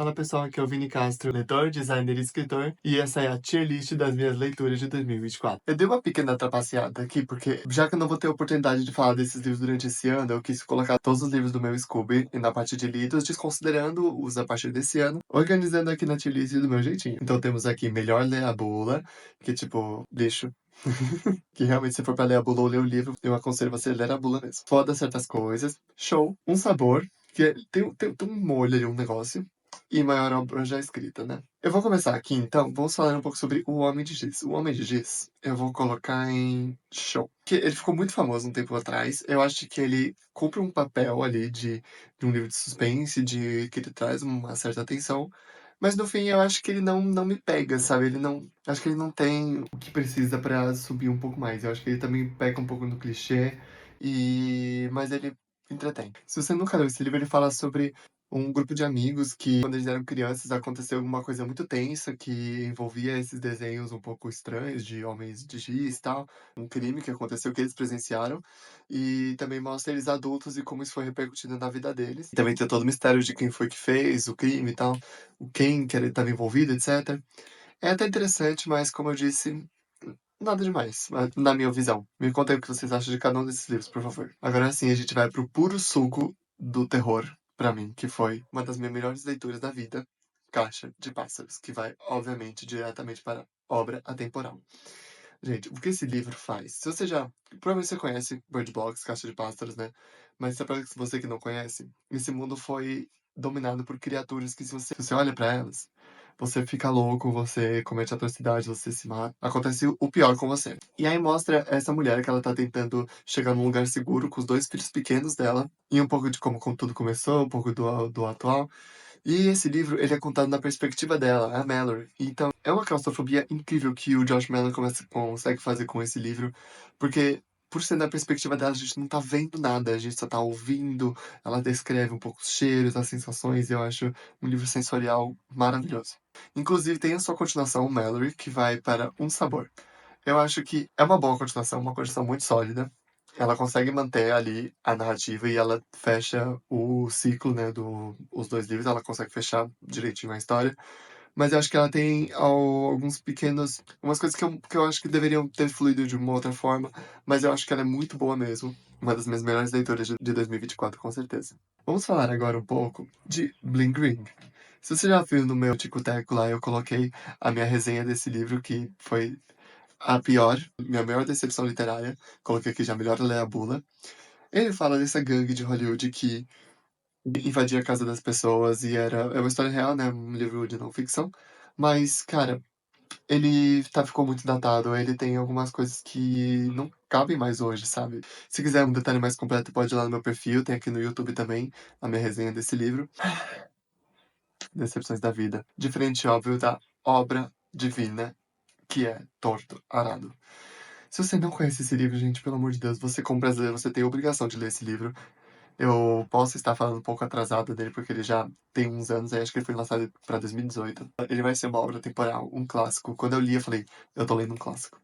Fala pessoal, aqui é o Vini Castro, leitor, designer e escritor, e essa é a tier list das minhas leituras de 2024. Eu dei uma pequena trapaceada aqui, porque já que eu não vou ter oportunidade de falar desses livros durante esse ano, eu quis colocar todos os livros do meu Scooby na parte de lidos, desconsiderando os a partir desse ano, organizando aqui na tier list do meu jeitinho. Então temos aqui Melhor Ler a Bula, que tipo, lixo. Que realmente, se for pra ler a bula ou ler o livro, eu aconselho você a ler a bula mesmo. Foda certas coisas. Show. Um sabor, que tem um molho ali, um negócio. E maior obra já escrita, né? Eu vou começar aqui, então. Vamos falar um pouco sobre O Homem de Giz. O Homem de Giz, eu vou colocar em show. Que ele ficou muito famoso um tempo atrás. Eu acho que ele cumpre um papel ali de um livro de suspense, de que ele traz uma certa atenção. Mas no fim, eu acho que ele não me pega, sabe? Ele não. Acho que ele não tem o que precisa pra subir um pouco mais. Eu acho que ele também peca um pouco no clichê. Mas ele entretém. Se você nunca leu esse livro, ele fala sobre um grupo de amigos que, quando eles eram crianças, aconteceu alguma coisa muito tensa que envolvia esses desenhos um pouco estranhos de homens de giz e tal. Um crime que aconteceu que eles presenciaram. E também mostra eles adultos e como isso foi repercutindo na vida deles. E também tem todo o mistério de quem foi que fez o crime e tal, o quem que ele estava envolvido, etc. É até interessante, mas como eu disse, nada demais, na minha visão. Me conta aí o que vocês acham de cada um desses livros, por favor. Agora sim, a gente vai pro puro suco do terror, pra mim, que foi uma das minhas melhores leituras da vida, Caixa de Pássaros, que vai, obviamente, diretamente para obra atemporal. Gente, o que esse livro faz? Se você já. Provavelmente você conhece Bird Box, Caixa de Pássaros, né? Mas só pra você que não conhece, esse mundo foi dominado por criaturas que, se você olha pra elas, você fica louco, você comete atrocidades, você se mata. Acontece o pior com você. E aí mostra essa mulher que ela tá tentando chegar num lugar seguro com os dois filhos pequenos dela, e um pouco de como tudo começou, um pouco do atual. E esse livro, ele é contado na perspectiva dela, a Mallory. Então, é uma claustrofobia incrível que o Josh Mallory consegue fazer com esse livro, porque por ser na perspectiva dela, a gente não tá vendo nada, a gente só tá ouvindo, ela descreve um pouco os cheiros, as sensações, e eu acho um livro sensorial maravilhoso. Inclusive, tem a sua continuação, Mallory, que vai para Um Sabor. Eu acho que é uma boa continuação, uma continuação muito sólida. Ela consegue manter ali a narrativa e ela fecha o ciclo, né, os dois livros, ela consegue fechar direitinho a história. Mas eu acho que ela tem alguns pequenos, umas coisas que eu acho que deveriam ter fluído de uma outra forma, mas eu acho que ela é muito boa mesmo. Uma das minhas melhores leituras de 2024, com certeza. Vamos falar agora um pouco de Bling Ring. Se você já viu no meu Tico-Teco lá, eu coloquei a minha resenha desse livro, que foi a pior, minha maior decepção literária. Coloquei aqui já Melhor Ler a Bula. Ele fala dessa gangue de Hollywood que invadia a casa das pessoas e é uma história real, né? Um livro de não ficção. Mas, cara, ele ficou muito datado. Ele tem algumas coisas que não cabem mais hoje, sabe? Se quiser um detalhe mais completo, pode ir lá no meu perfil. Tem aqui no YouTube também a minha resenha desse livro. Decepções da vida. Diferente, óbvio, da obra divina, que é Torto Arado. Se você não conhece esse livro, gente, pelo amor de Deus, você como brasileiro, você tem a obrigação de ler esse livro. Eu posso estar falando um pouco atrasado dele, porque ele já tem uns anos, aí acho que ele foi lançado para 2018. Ele vai ser uma obra temporal, um clássico. Quando eu li, eu falei, eu tô lendo um clássico.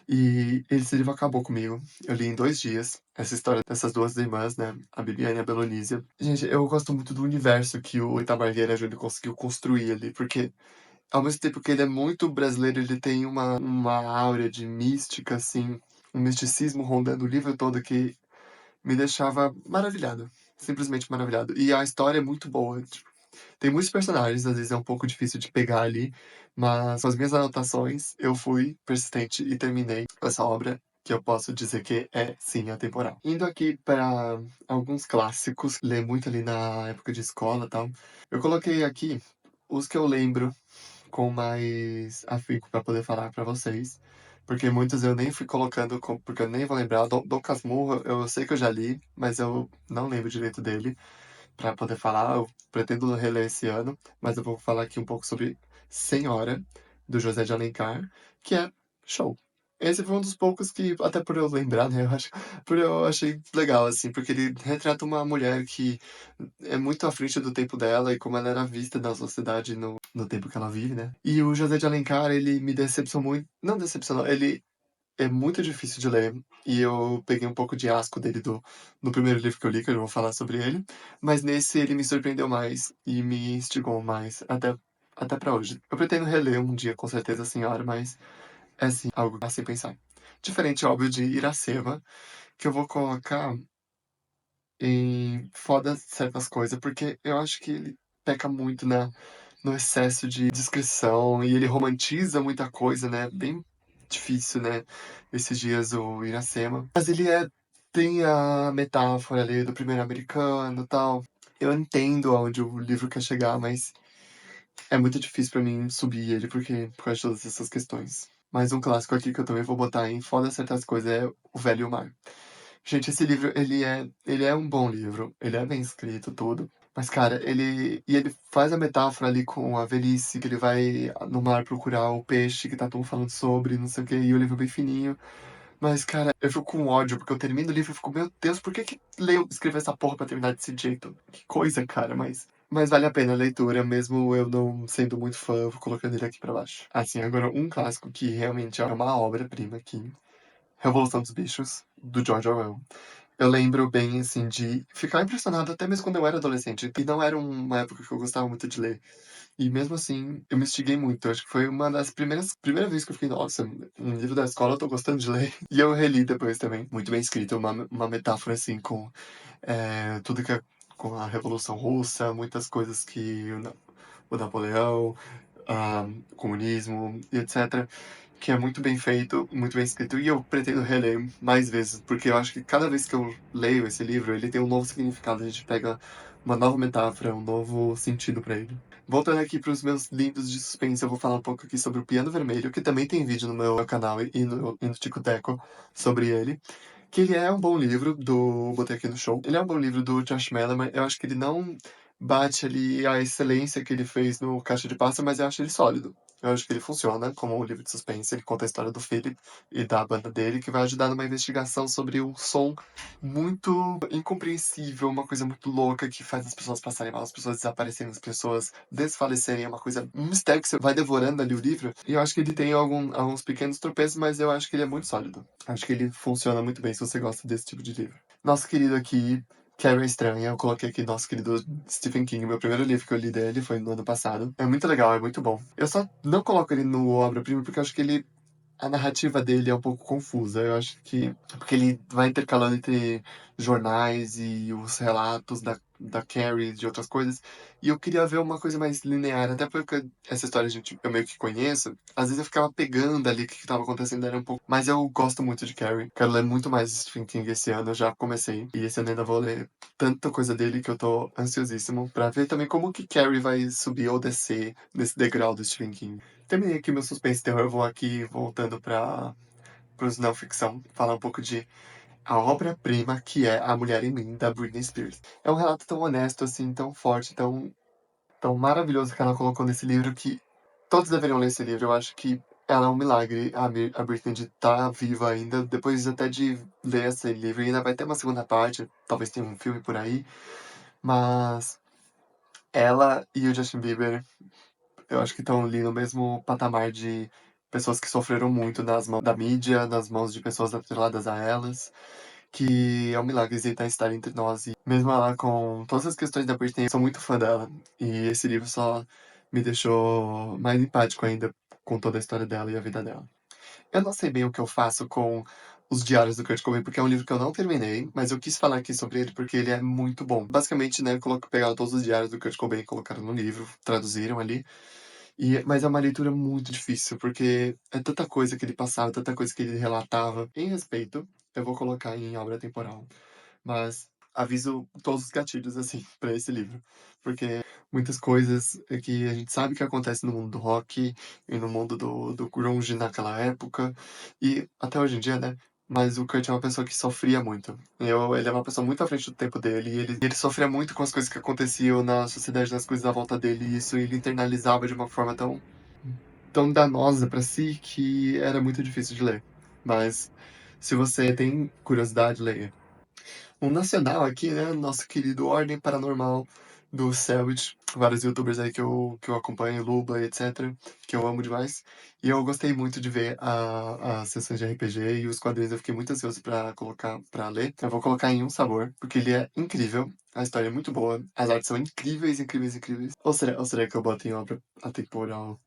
E esse livro acabou comigo. Eu li em 2 dias essa história dessas duas irmãs, né? A Bibiana e a Belonísia. Gente, eu gosto muito do universo que o Itamar Vieira Júnior conseguiu construir ali, porque ao mesmo tempo que ele é muito brasileiro, ele tem uma áurea de mística, assim, um misticismo rondando o livro todo que me deixava maravilhado. Simplesmente maravilhado. E a história é muito boa. Tipo, tem muitos personagens, às vezes é um pouco difícil de pegar ali, mas com as minhas anotações, eu fui persistente e terminei essa obra, que eu posso dizer que é, sim, atemporal. Indo aqui para alguns clássicos, ler muito ali na época de escola e tal, eu coloquei aqui os que eu lembro com mais afinco para poder falar para vocês. Porque muitos eu nem fui colocando, porque eu nem vou lembrar. Dom Casmurro, eu sei que eu já li, mas eu não lembro direito dele para poder falar. Eu pretendo reler esse ano, mas eu vou falar aqui um pouco sobre Senhora, do José de Alencar, que é show. Esse foi um dos poucos que, até por eu lembrar, né, eu achei legal, assim, porque ele retrata uma mulher que é muito à frente do tempo dela e como ela era vista na sociedade no tempo que ela vive, né? E o José de Alencar, ele me decepcionou muito. Não decepcionou, ele é muito difícil de ler, e eu peguei um pouco de asco dele no primeiro livro que eu li, que eu não vou falar sobre ele, mas nesse ele me surpreendeu mais e me instigou mais, até pra hoje. Eu pretendo reler um dia, com certeza, a senhora, mas é sim algo a se pensar. Diferente, óbvio, de Iracema, que eu vou colocar em foda certas coisas, porque eu acho que ele peca muito no excesso de descrição e ele romantiza muita coisa, né? Bem difícil, né? Esses dias o Iracema. Mas ele tem a metáfora ali do primeiro americano e tal. Eu entendo aonde o livro quer chegar, mas é muito difícil pra mim subir ele por causa de todas essas questões. Mais um clássico aqui que eu também vou botar em foda certas coisas é O Velho e o Mar. Gente, esse livro, ele é um bom livro, ele é bem escrito, tudo. Mas, cara, ele faz a metáfora ali com a velhice, que ele vai no mar procurar o peixe que tá todo mundo falando sobre, não sei o quê, e o livro é bem fininho. Mas, cara, eu fico com ódio, porque eu termino o livro e fico, meu Deus, por que escrever essa porra pra terminar desse jeito? Que coisa, cara, mas vale a pena a leitura, mesmo eu não sendo muito fã, vou colocando ele aqui pra baixo. Assim, agora, um clássico que realmente é uma obra-prima aqui, Revolução dos Bichos, do George Orwell. Eu lembro bem, assim, de ficar impressionado até mesmo quando eu era adolescente. E não era uma época que eu gostava muito de ler. E mesmo assim, eu me instiguei muito. Acho que foi uma das primeira vez que eu fiquei, nossa, um livro da escola eu tô gostando de ler. E eu reli depois também. Muito bem escrito, uma metáfora, assim, com tudo que é com a Revolução Russa, muitas coisas que o Napoleão, o comunismo e etc. Que é muito bem feito, muito bem escrito, e eu pretendo reler mais vezes, porque eu acho que cada vez que eu leio esse livro, ele tem um novo significado, a gente pega uma nova metáfora, um novo sentido pra ele. Voltando aqui para os meus livros de suspense, eu vou falar um pouco aqui sobre o Piano Vermelho, que também tem vídeo no meu canal e no Ticoteco sobre ele. Que ele é um bom livro do Botei Aqui no Show. Ele é um bom livro do Josh Malerman. Eu acho que ele não bate ali a excelência que ele fez no Caixa de Pasta, mas eu acho ele sólido. Eu acho que ele funciona como um livro de suspense. Ele conta a história do Philip e da banda dele, que vai ajudar numa investigação sobre um som muito incompreensível, uma coisa muito louca que faz as pessoas passarem mal, as pessoas desaparecerem, as pessoas desfalecerem. É uma coisa, um mistério que você vai devorando ali o livro. E eu acho que ele tem alguns pequenos tropeços, mas eu acho que ele é muito sólido. Acho que ele funciona muito bem se você gosta desse tipo de livro. Nosso querido aqui, Carrie a Estranha, eu coloquei aqui nosso querido Stephen King. Meu primeiro livro que eu li dele foi no ano passado. É muito legal, é muito bom. Eu só não coloco ele no obra-prima porque eu acho que a narrativa dele é um pouco confusa. Eu acho que. Porque ele vai intercalando entre jornais e os relatos da Carrie e de outras coisas. E eu queria ver uma coisa mais linear, até porque essa história eu meio que conheço. Às vezes eu ficava pegando ali o que estava acontecendo, era um pouco. Mas eu gosto muito de Carrie. Quero ler muito mais Stephen King esse ano, eu já comecei. E esse ano ainda vou ler tanta coisa dele que eu tô ansiosíssimo pra ver também como que Carrie vai subir ou descer nesse degrau do Stephen King. Terminei aqui meu suspense terror, eu vou aqui voltando para os não ficção, falar um pouco de a obra-prima que é A Mulher em Mim, da Britney Spears. É um relato tão honesto, assim, tão forte, tão maravilhoso que ela colocou nesse livro que todos deveriam ler esse livro. Eu acho que ela é um milagre, a Britney, de estar viva ainda, depois até de ler esse livro. E ainda vai ter uma segunda parte, talvez tenha um filme por aí, mas ela e o Justin Bieber eu acho que estão ali no mesmo patamar de pessoas que sofreram muito nas mãos da mídia, nas mãos de pessoas atreladas a elas, que é um milagre Zeta estar entre nós. E mesmo ela com todas as questões da Britney, eu sou muito fã dela. E esse livro só me deixou mais empático ainda com toda a história dela e a vida dela. Eu não sei bem o que eu faço com os Diários do Kurt Cobain, porque é um livro que eu não terminei, mas eu quis falar aqui sobre ele porque ele é muito bom. Basicamente, né, pegaram todos os diários do Kurt Cobain e colocaram no livro, traduziram ali. Mas é uma leitura muito difícil, porque é tanta coisa que ele passava, tanta coisa que ele relatava. Em respeito, eu vou colocar em obra temporal, mas aviso todos os gatilhos, assim, pra esse livro. Porque muitas coisas que a gente sabe que acontecem no mundo do rock e no mundo do grunge naquela época, e até hoje em dia, né? Mas o Kurt é uma pessoa que sofria muito. Ele é uma pessoa muito à frente do tempo dele. E ele sofria muito com as coisas que aconteciam na sociedade, nas coisas à volta dele. E isso ele internalizava de uma forma tão danosa pra si que era muito difícil de ler. Mas se você tem curiosidade, leia. Um nacional aqui, né? Nosso querido Ordem Paranormal do Cellbit, vários youtubers aí que eu acompanho, Luba, etc, que eu amo demais. E eu gostei muito de ver as sessões de RPG e os quadrinhos, eu fiquei muito ansioso pra ler. Eu vou colocar em Um Sabor, porque ele é incrível, a história é muito boa, as artes são incríveis, incríveis, incríveis. Ou será que eu boto em obra atemporal?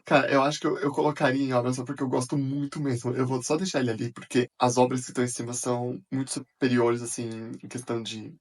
Cara, eu acho que eu colocaria em obra só porque eu gosto muito mesmo. Eu vou só deixar ele ali, porque as obras que estão em cima são muito superiores, assim, em questão de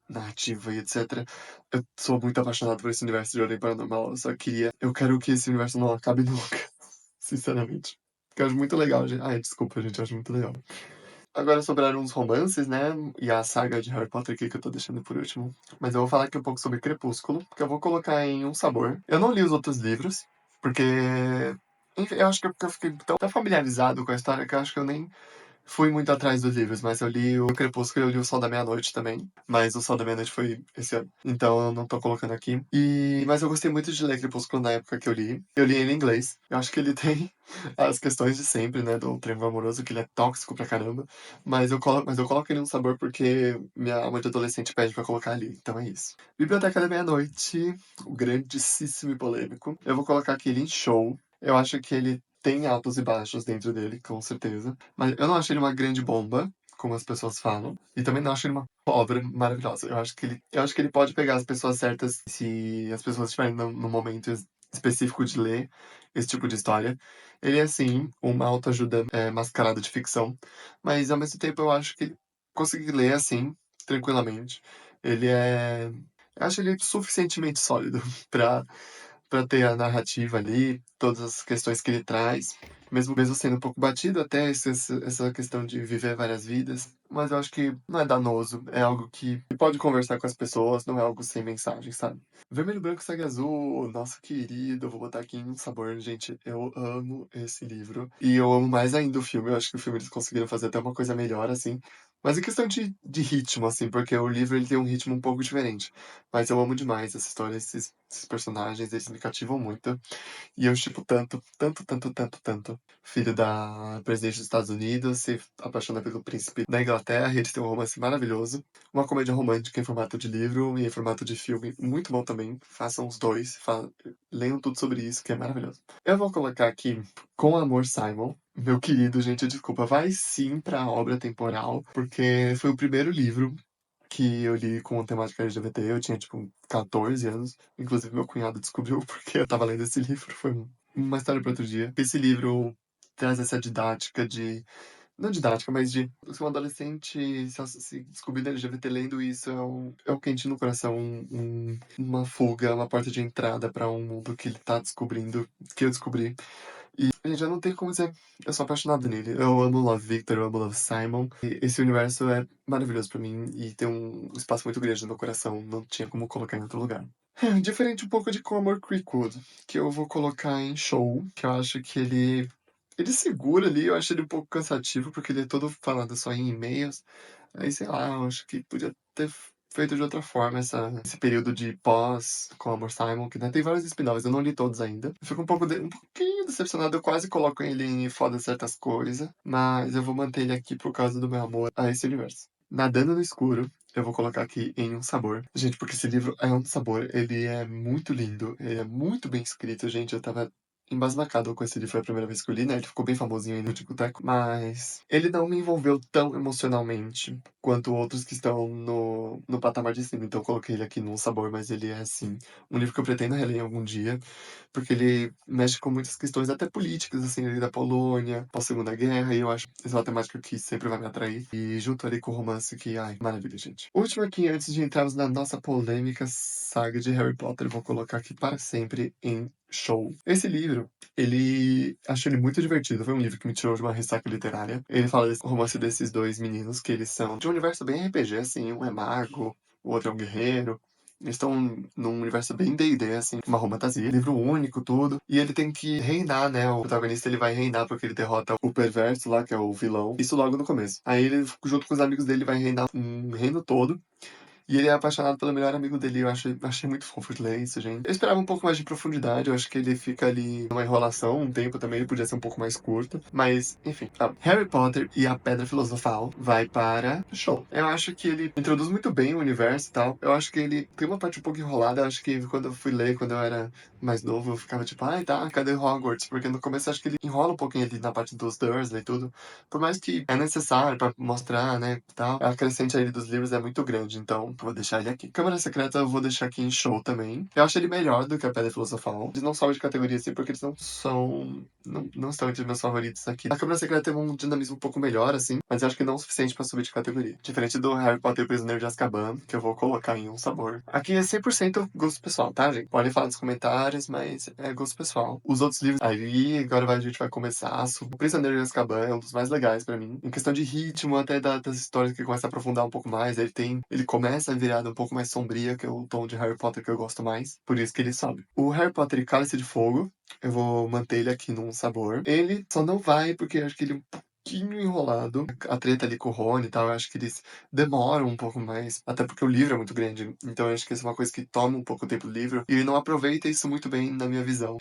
narrativa e etc. Eu sou muito apaixonado por esse universo de Ordem Paranormal. Eu quero que esse universo não acabe nunca, sinceramente. Porque eu acho muito legal, gente. Ai, desculpa, gente, eu acho muito legal. Agora sobraram uns romances, né? E a saga de Harry Potter aqui que eu tô deixando por último. Mas eu vou falar aqui um pouco sobre Crepúsculo, que eu vou colocar em Um Sabor. Eu não li os outros livros, porque. Enfim, eu acho que eu fiquei tão familiarizado com a história que eu acho que eu nem fui muito atrás dos livros, mas eu li o Crepúsculo e eu li o Sol da Meia-Noite também. Mas o Sol da Meia-Noite foi esse ano. Então eu não tô colocando aqui. Mas eu gostei muito de ler Crepúsculo na época que eu li. Eu li ele em inglês. Eu acho que ele tem as questões de sempre, né? Do triângulo amoroso, que ele é tóxico pra caramba. Mas eu coloco ele no sabor porque minha alma de adolescente pede pra colocar ali. Então é isso. Biblioteca da Meia-Noite, o grandíssimo e polêmico. Eu vou colocar aqui ele em show. Eu acho que ele tem altos e baixos dentro dele, com certeza. Mas eu não acho ele uma grande bomba, como as pessoas falam. E também não acho ele uma obra maravilhosa. Eu acho que ele pode pegar as pessoas certas se as pessoas estiverem no momento específico de ler esse tipo de história. Ele é, sim, uma autoajuda mascarada de ficção. Mas, ao mesmo tempo, eu acho que ele consegue ler, assim, tranquilamente. Ele é... Eu acho ele suficientemente sólido pra ter a narrativa ali, todas as questões que ele traz, mesmo sendo um pouco batido até essa questão de viver várias vidas, mas eu acho que não é danoso, é algo que pode conversar com as pessoas, não é algo sem mensagem, sabe? Vermelho, Branco, Sangue Azul, nosso querido, eu vou botar aqui em Um Sabor, gente, eu amo esse livro, e eu amo mais ainda o filme, eu acho que o filme eles conseguiram fazer até uma coisa melhor, assim, mas em questão de ritmo, assim, porque o livro ele tem um ritmo um pouco diferente. Mas eu amo demais essa história, esses personagens, eles me cativam muito. E eu shippo tanto, tanto, tanto, tanto, tanto. Filho da presidente dos Estados Unidos, se apaixona pelo príncipe da Inglaterra, e eles têm um romance maravilhoso. Uma comédia romântica em formato de livro e em formato de filme, muito bom também. Façam os dois, leiam tudo sobre isso, que é maravilhoso. Eu vou colocar aqui Com Amor, Simon. Meu querido, gente, desculpa, vai sim pra obra temporal, porque foi o primeiro livro que eu li com temática LGBT. Eu tinha, tipo, 14 anos. Inclusive, meu cunhado descobriu porque eu tava lendo esse livro. Foi uma história para outro dia. Esse livro traz essa didática de. Não didática, mas de se um adolescente se descobrir da LGBT lendo isso é um quente no coração, uma fuga, uma porta de entrada para um mundo que ele tá descobrindo, que eu descobri. E já não tem como dizer, eu sou apaixonado nele. Eu amo Love Victor, eu amo Love Simon. E esse universo é maravilhoso pra mim e tem um espaço muito grande no meu coração. Não tinha como colocar em outro lugar. Diferente um pouco de Cormoor Creekwood, que eu vou colocar em Show, que eu acho que ele segura ali, eu acho ele um pouco cansativo, porque ele é todo falado só em e-mails. Aí, sei lá, eu acho que podia ter feito de outra forma esse período de pós com Amor Simon, que né, tem vários spin-offs, eu não li todos ainda. Eu fico um pouquinho decepcionado, eu quase coloco ele em foda certas coisas, mas eu vou manter ele aqui por causa do meu amor a esse universo. Nadando no Escuro, eu vou colocar aqui em Um Sabor. Gente, porque esse livro é um sabor, ele é muito lindo, ele é muito bem escrito, gente, eu tava embasbacado com esse livro, foi a primeira vez que eu li, né? Ele ficou bem famosinho aí no Tico-Teco, mas ele não me envolveu tão emocionalmente quanto outros que estão no patamar de cima. Então eu coloquei ele aqui num sabor, mas ele é, assim, um livro que eu pretendo reler algum dia, porque ele mexe com muitas questões até políticas, assim, ali da Polônia, pós-Segunda Guerra, e eu acho essa é uma temática que sempre vai me atrair. E junto ali com o romance que, ai, maravilha, gente. Último aqui, antes de entrarmos na nossa polêmica saga de Harry Potter, eu vou colocar aqui para sempre em Show. Esse livro, acho ele muito divertido. Foi um livro que me tirou de uma ressaca literária. Ele fala desse romance desses dois meninos, que eles são de um universo bem RPG, assim. Um é mago, o outro é um guerreiro. Eles estão num universo bem D&D, assim, uma fantasia, livro único, tudo. E ele tem que reinar, né? O protagonista, ele vai reinar porque ele derrota o perverso lá, que é o vilão. Isso logo no começo. Aí ele, junto com os amigos dele, vai reinar um reino todo. E ele é apaixonado pelo melhor amigo dele. Achei muito fofo de ler isso, gente. Eu esperava um pouco mais de profundidade. Eu acho que ele fica ali numa enrolação um tempo também. Ele podia ser um pouco mais curto. Mas, enfim. Tá. Harry Potter e a Pedra Filosofal vai para o show. Eu acho que ele introduz muito bem o universo e tal. Eu acho que ele tem uma parte um pouco enrolada. Eu acho que quando eu fui ler, quando eu era mais novo, eu ficava tipo, ai tá, cadê Hogwarts? Porque no começo eu acho que ele enrola um pouquinho ali na parte dos Dursley e tudo. Por mais que é necessário pra mostrar, né, tal. A crescente aí dos livros é muito grande, então vou deixar ele aqui. Câmara Secreta eu vou deixar aqui em show também. Eu acho ele melhor do que a Pedra Filosofal. Eles não sobem de categoria assim, porque eles não são... Não estão entre meus favoritos aqui. A Câmara Secreta tem um dinamismo um pouco melhor, assim, mas eu acho que não o suficiente pra subir de categoria. Diferente do Harry Potter e o Prisioneiro de Azkaban, que eu vou colocar em um sabor. Aqui é 100% gosto pessoal, tá, gente? Podem falar nos comentários, mas é gosto pessoal. Os outros livros aí, agora a gente vai começar. O Prisioneiro de Azkaban é um dos mais legais pra mim. Em questão de ritmo, até das histórias que começa a aprofundar um pouco mais. Ele começa a virar um pouco mais sombria, que é o tom de Harry Potter que eu gosto mais. Por isso que ele sobe. O Harry Potter e Cálice de Fogo, eu vou manter ele aqui num sabor. Ele só não vai porque eu acho que ele é um pouquinho enrolado. A treta ali com o Rony e tal, eu acho que eles demoram um pouco mais. Até porque o livro é muito grande. Então eu acho que isso é uma coisa que toma um pouco o tempo do livro. E ele não aproveita isso muito bem na minha visão.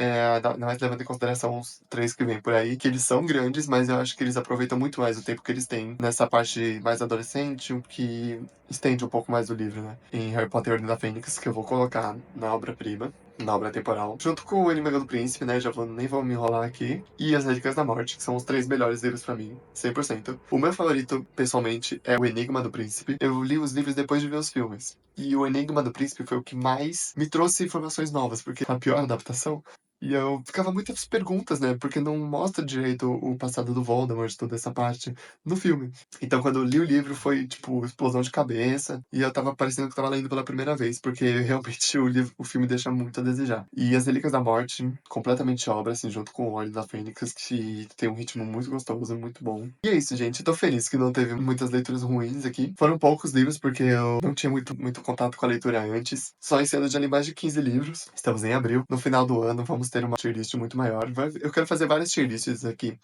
Não mais levando em consideração os três que vem por aí, que eles são grandes, mas eu acho que eles aproveitam muito mais o tempo que eles têm nessa parte mais adolescente, o que estende um pouco mais o livro, né? Em Harry Potter e a Ordem da Fênix, que eu vou colocar na obra-prima, na obra temporal, junto com o Enigma do Príncipe, né? Nem vou me enrolar aqui. E As Relíquias da Morte, que são os três melhores livros pra mim, 100%. O meu favorito, pessoalmente, é o Enigma do Príncipe. Eu li os livros depois de ver os filmes. E o Enigma do Príncipe foi o que mais me trouxe informações novas, porque a pior adaptação. E eu ficava muitas perguntas, né? Porque não mostra direito o passado do Voldemort, toda essa parte, no filme. Então, quando eu li o livro, foi, tipo, explosão de cabeça. E eu tava parecendo que eu tava lendo pela primeira vez, porque realmente o filme deixa muito a desejar. E As Relíquias da Morte, completamente obra, assim, junto com o Ordem da Fênix, que tem um ritmo muito gostoso, muito bom. E é isso, gente. Eu tô feliz que não teve muitas leituras ruins aqui. Foram poucos livros, porque eu não tinha muito contato com a leitura antes. Só esse ano eu já li mais de 15 livros. Estamos em abril. No final do ano, vamos ter uma tier list muito maior. Eu quero fazer várias tier lists aqui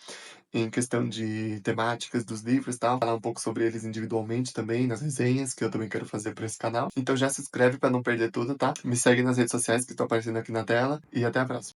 em questão de temáticas dos livros e tal. Falar um pouco sobre eles individualmente também, nas resenhas, que eu também quero fazer para esse canal. Então já se inscreve para não perder tudo, tá? Me segue nas redes sociais que estão aparecendo aqui na tela. E até a próxima.